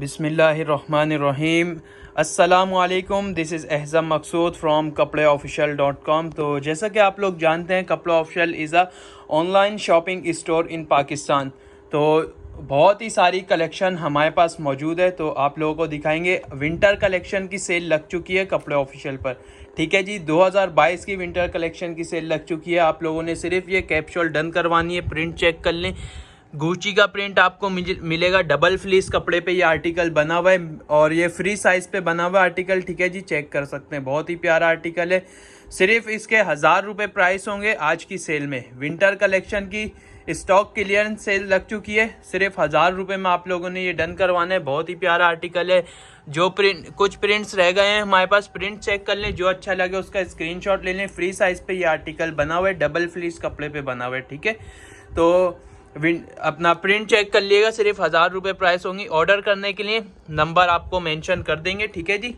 बिस्मिल्लाहिर्रहमानिर्रहीम। अस्सलामुअलैकुम। This is Ehzam Maqsood from कपड़ेऑफिशियल.com। तो जैसा कि आप लोग जानते हैं, Kapda official is a online shopping store in Pakistan. तो बहुत ही सारी कलेक्शन हमारे पास मौजूद है, तो आप लोगों को दिखाएंगे। विंटर कलेक्शन की सेल लग चुकी है कपड़े ऑफिशियल पर, ठीक है जी। 2022 की विंटर कलेक्शन की सेल लग चुकी है। आप लोगों ने सिर्फ ये कैप्सूल डन करवानी है। प्रिंट चेक कर लें, गुची का प्रिंट आपको मिलेगा। डबल फ्लीस कपड़े पे ये आर्टिकल बना हुआ है और ये फ्री साइज पे बना हुआ आर्टिकल, ठीक है जी। चेक कर सकते हैं, बहुत ही प्यारा आर्टिकल है। सिर्फ इसके 1000 रुपये प्राइस होंगे आज की सेल में। विंटर कलेक्शन की स्टॉक क्लियरेंस सेल लग चुकी है। सिर्फ 1000 रुपये में आप लोगों ने ये डन करवाना है। बहुत ही प्यारा आर्टिकल है। जो कुछ प्रिंट्स रह गए हैं हमारे पास, प्रिंट चेक कर लें, जो अच्छा लगे उसका स्क्रीनशॉट ले लें। फ्री साइज पे ये आर्टिकल बना हुआ है, डबल फ्लीस कपड़े पे बना हुआ है, ठीक है। तो अपना प्रिंट चेक कर लिएगा। सिर्फ 1000 रुपये प्राइस होंगी। ऑर्डर करने के लिए नंबर आपको मेंशन कर देंगे, ठीक है जी।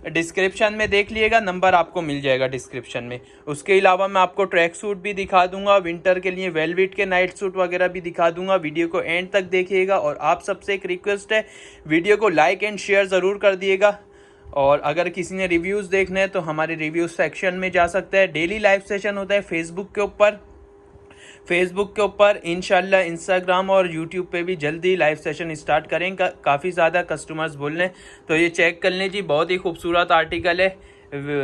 डिस्क्रिप्शन में देख लिएगा, नंबर आपको मिल जाएगा डिस्क्रिप्शन में। उसके अलावा मैं आपको ट्रैक सूट भी दिखा दूंगा विंटर के लिए, वेलवेट के नाइट सूट वगैरह भी दिखा दूंगा। वीडियो को एंड तक देखिएगा। और आप सबसे एक रिक्वेस्ट है, वीडियो को लाइक एंड शेयर ज़रूर कर दिएगा। और अगर किसी ने रिव्यूज़ देखने हैं तो हमारे रिव्यू सेक्शन में जा सकते हैं। डेली लाइव सेशन होता है फेसबुक के ऊपर इंशाल्लाह। इंस्टाग्राम और यूट्यूब पे भी जल्दी लाइव सेशन स्टार्ट करेंगे। काफ़ी ज़्यादा कस्टमर्स बोल रहे हैं, तो ये चेक कर लें जी। बहुत ही खूबसूरत आर्टिकल है।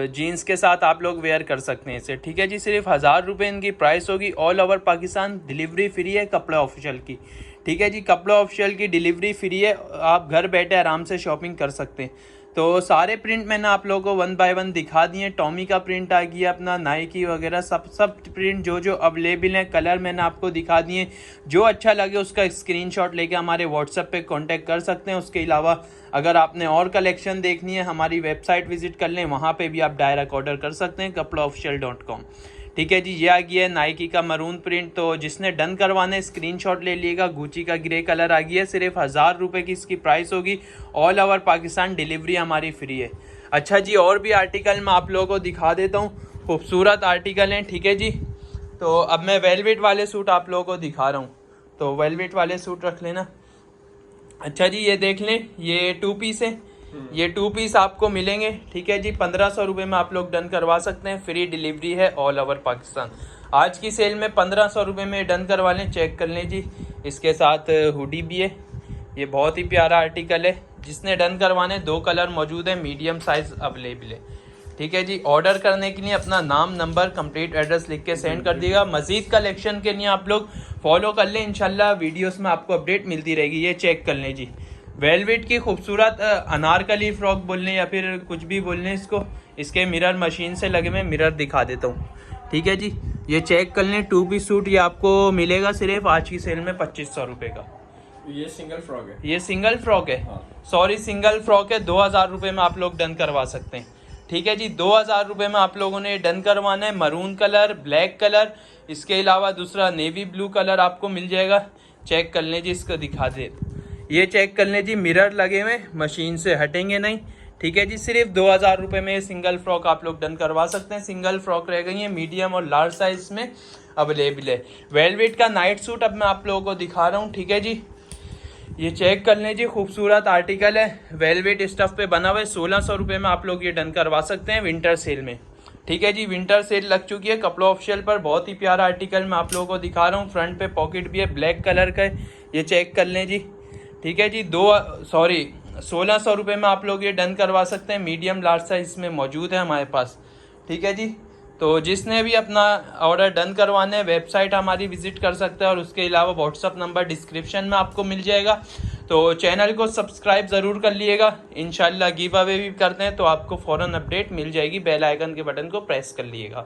जीन्स के साथ आप लोग वेयर कर सकते हैं इसे, ठीक है जी। सिर्फ 1000 रुपये इनकी प्राइस होगी। All over Pakistan delivery free है कपड़ा ऑफिशियल की, ठीक है जी। कपड़ा ऑफिशियल की डिलीवरी फ्री है। आप घर बैठे आराम से शॉपिंग कर सकते हैं। तो सारे प्रिंट मैंने आप लोगों को 1 बाय 1 दिखा दिए। टॉमी का प्रिंट आ गया, अपना नाइकी वगैरह सब प्रिंट जो अवेलेबल हैं। कलर मैंने आपको दिखा दिए। जो अच्छा लगे उसका स्क्रीनशॉट लेके हमारे व्हाट्सएप पे कांटेक्ट कर सकते हैं। उसके अलावा अगर आपने और कलेक्शन देखनी है, हमारी वेबसाइट विजिट कर लें, वहाँ पे भी आप डायरेक्ट ऑर्डर कर सकते हैं कपड़ाऑफिशियल.com, ठीक है जी। ये आ गया है नाइकी का मरून प्रिंट। तो जिसने डन करवाना है स्क्रीनशॉट ले लिएगा। गुची का ग्रे कलर आ गया है। सिर्फ 1000 रुपये की इसकी प्राइस होगी। ऑल ओवर पाकिस्तान डिलीवरी हमारी फ्री है। अच्छा जी, और भी आर्टिकल मैं आप लोगों को दिखा देता हूँ। खूबसूरत आर्टिकल हैं, ठीक है जी। तो अब मैं वेलवेट वाले सूट आप लोगों को दिखा रहा हूँ। तो वेलवेट वाले सूट रख लेना। अच्छा जी, ये देख लें, ये 2 पीस है। ये 2 पीस आपको मिलेंगे, ठीक है जी। 1500 रुपये में आप लोग डन करवा सकते हैं। फ्री डिलीवरी है ऑल ओवर पाकिस्तान। आज की सेल में 1500 रुपये में डन करवा लें। चेक कर लें जी। इसके साथ हुडी भी है। ये बहुत ही प्यारा आर्टिकल है। जिसने डन करवाने, 2 कलर मौजूद है, मीडियम साइज अवेलेबल है, ठीक है जी। ऑर्डर करने के लिए अपना नाम, नंबर, कंप्लीट एड्रेस लिख के सेंड कर दिएगा। मजीद कलेक्शन के लिए आप लोग फॉलो कर लें। इंशाल्लाह वीडियोस में आपको अपडेट मिलती रहेगी। ये चेक कर लें जी। वेलवेट की खूबसूरत अनारकली फ्रॉक बोल लें या फिर कुछ भी बोल लें इसको। इसके मिरर मशीन से लगे, मैं मिरर दिखा देता हूँ, ठीक है जी। ये चेक कर लें। 2 पीस सूट ये आपको मिलेगा सिर्फ आज की सेल में 2500 रुपये का। ये सिंगल फ्रॉक है। ये सिंगल फ्रॉक है, हाँ। सॉरी सिंगल फ्रॉक है। 2000 रुपये में आप लोग डन करवा सकते हैं, ठीक है जी। 2000 रुपये में आप लोगों ने डन करवाना है। मरून कलर, ब्लैक कलर, इसके अलावा दूसरा नेवी ब्लू कलर आपको मिल जाएगा। चेक कर लें जी, इसको दिखा दे। ये चेक कर लें जी, मिरर लगे हुए, मशीन से हटेंगे नहीं, ठीक है जी। सिर्फ 2000 रुपये में सिंगल फ्रॉक आप लोग डन करवा सकते हैं। सिंगल फ्रॉक रह गई है, मीडियम और लार्ज साइज में अवेलेबल है। वेलवेट का नाइट सूट अब मैं आप लोगों को दिखा रहा हूँ, ठीक है जी। ये चेक कर लें जी, खूबसूरत आर्टिकल है। वेलवेट स्टफ पे बना हुआ है। 1600 रुपये में आप लोग ये डन करवा सकते हैं विंटर सेल में, ठीक है जी। विंटर सेल लग चुकी है कपड़ा ऑफिशियल पर। बहुत ही प्यारा आर्टिकल मैं आप लोगों को दिखा रहा हूँ। फ्रंट पे पॉकेट भी है, ब्लैक कलर का है। ये चेक कर लें जी, ठीक है जी। 1600 रुपये में आप लोग ये डन करवा सकते हैं। मीडियम लार्ज साइज में मौजूद है हमारे पास, ठीक है जी। तो जिसने भी अपना ऑर्डर डन करवाना है, वेबसाइट हमारी विजिट कर सकते हैं। और उसके अलावा व्हाट्सअप नंबर डिस्क्रिप्शन में आपको मिल जाएगा। तो चैनल को सब्सक्राइब ज़रूर कर लिएगा। इंशाल्लाह गिव अवे भी करते हैं, तो आपको फ़ौरन अपडेट मिल जाएगी। बेल आइकन के बटन को प्रेस कर लिएगा।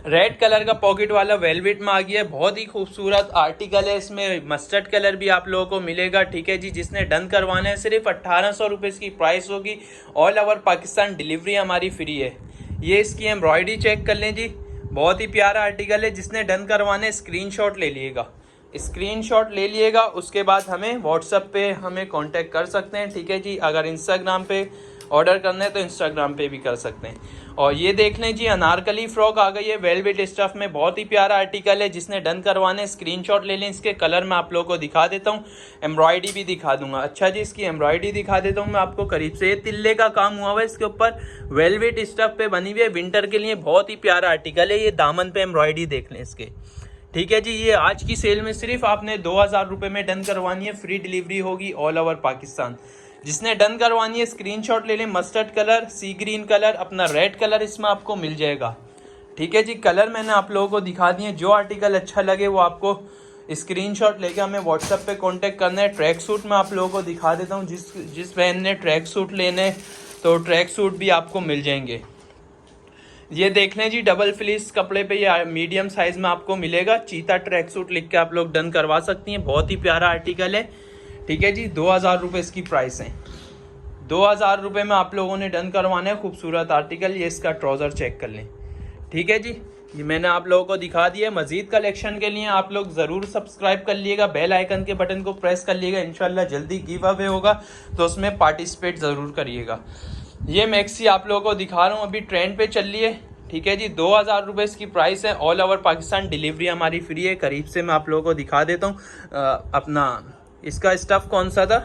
रेड कलर का पॉकेट वाला वेलवेट में आ गया है। बहुत ही खूबसूरत आर्टिकल है। इसमें मस्टर्ड कलर भी आप लोगों को मिलेगा, ठीक है जी। जिसने डन करवाना है, सिर्फ 1800 रुपये इसकी प्राइस होगी। ऑल ओवर पाकिस्तान डिलीवरी हमारी फ्री है। ये इसकी एम्ब्रॉयडरी चेक कर लें जी, बहुत ही प्यारा आर्टिकल है। जिसने डन करवाना है स्क्रीनशॉट ले लिएगा, स्क्रीनशॉट ले लिएगा। उसके बाद हमें व्हाट्सएप पे हमें कांटेक्ट कर सकते हैं, ठीक है जी। अगर इंस्टाग्राम पे ऑर्डर करना है तो इंस्टाग्राम पे भी कर सकते हैं। और ये देख लें जी, अनारकली फ्रॉक आ गई है वेलवेट स्टफ में, बहुत ही प्यारा आर्टिकल है। जिसने डन करवाने स्क्रीनशॉट ले लें इसके। कलर मैं आप लोगों को दिखा देता हूँ, एम्ब्रॉयडरी भी दिखा दूंगा। अच्छा जी, इसकी एम्ब्रॉयडरी दिखा देता हूँ मैं आपको करीब से। ये तिल्ले का काम हुआ हुआ है इसके ऊपर, वेलवेट स्टफ पे बनी हुई है। विंटर के लिए बहुत ही प्यारा आर्टिकल है। ये दामन पे एम्ब्रॉयडरी देख लें इसके, ठीक है जी। ये आज की सेल में सिर्फ आपने 2000 रुपये में डन करवानी है, फ्री डिलीवरी होगी ऑल ओवर पाकिस्तान। जिसने डन करवानी है स्क्रीनशॉट ले लें। मस्टर्ड कलर, सी ग्रीन कलर, अपना रेड कलर इसमें आपको मिल जाएगा, ठीक है जी। कलर मैंने आप लोगों को दिखा दिए। जो आर्टिकल अच्छा लगे वो आपको स्क्रीनशॉट लेके हमें व्हाट्सएप पे कांटेक्ट करना है। ट्रैक सूट मैं आप लोगों को दिखा देता हूँ। जिस बहन ने ट्रैक सूट लेने तो ट्रैक सूट भी आपको मिल जाएंगे। ये देख लें जी, डबल फ्लीस कपड़े पे ये मीडियम साइज में आपको मिलेगा। चीता ट्रैक सूट लिख के आप लोग डन करवा सकती हैं। बहुत ही प्यारा आर्टिकल है, ठीक है जी। 2000 रुपये इसकी प्राइस है। 2000 रुपये में आप लोगों ने डन करवाना है। खूबसूरत आर्टिकल। ये इसका ट्राउज़र चेक कर लें, ठीक है जी। ये मैंने आप लोगों को दिखा दिया। मजीद कलेक्शन के लिए आप लोग ज़रूर सब्सक्राइब कर लिएगा, बेल आइकन के बटन को प्रेस कर लिएगा। इंशाल्लाह जल्दी गिव अवे होगा तो उसमें पार्टिसिपेट ज़रूर करिएगा। ये मैक्सी आप लोगों को दिखा रहा हूँ, अभी ट्रेंड पे चल रही है, ठीक है जी। 2000 रुपये इसकी प्राइस है। ऑल ओवर पाकिस्तान डिलीवरी हमारी फ्री है। करीब से मैं आप लोगों को दिखा देता हूँ। अपना इसका स्टफ़ कौन सा था?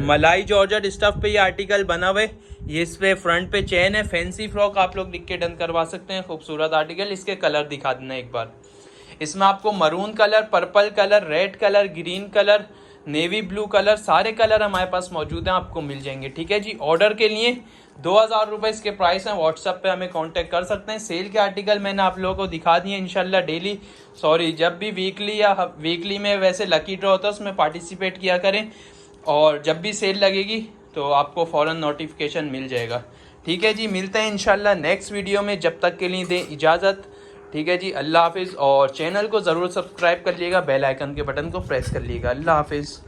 मलाई जॉर्जेट स्टफ़ पे ये आर्टिकल बना हुआ है। ये इस पे फ्रंट पे चेन है। फैंसी फ्रॉक आप लोग लिख के डन करवा सकते हैं। खूबसूरत आर्टिकल। इसके कलर दिखा देना एक बार। इसमें आपको maroon colour, purple colour, red colour, green colour, navy blue colour, सारे कलर हमारे पास मौजूद हैं, आपको मिल जाएंगे, ठीक है जी। ऑर्डर के लिए 2000 रुपये इसके प्राइस हैं। व्हाट्सएप पे हमें कांटेक्ट कर सकते हैं। सेल के आर्टिकल मैंने आप लोगों को दिखा दिए। इंशाल्लाह डेली जब भी वीकली या वीकली में वैसे लकी ड्रॉ होता है उसमें पार्टिसिपेट किया करें। और जब भी सेल लगेगी तो आपको फ़ौरन नोटिफिकेशन मिल जाएगा, ठीक है जी। मिलते हैं इंशाल्लाह नेक्स्ट वीडियो में। जब तक के लिए दें इजाज़त, ठीक है जी। अल्लाह हाफिज़। और चैनल को ज़रूर सब्सक्राइब कर लीजिएगा, बेल आइकन के बटन को प्रेस कर लीजिएगा। अल्लाह हाफिज़।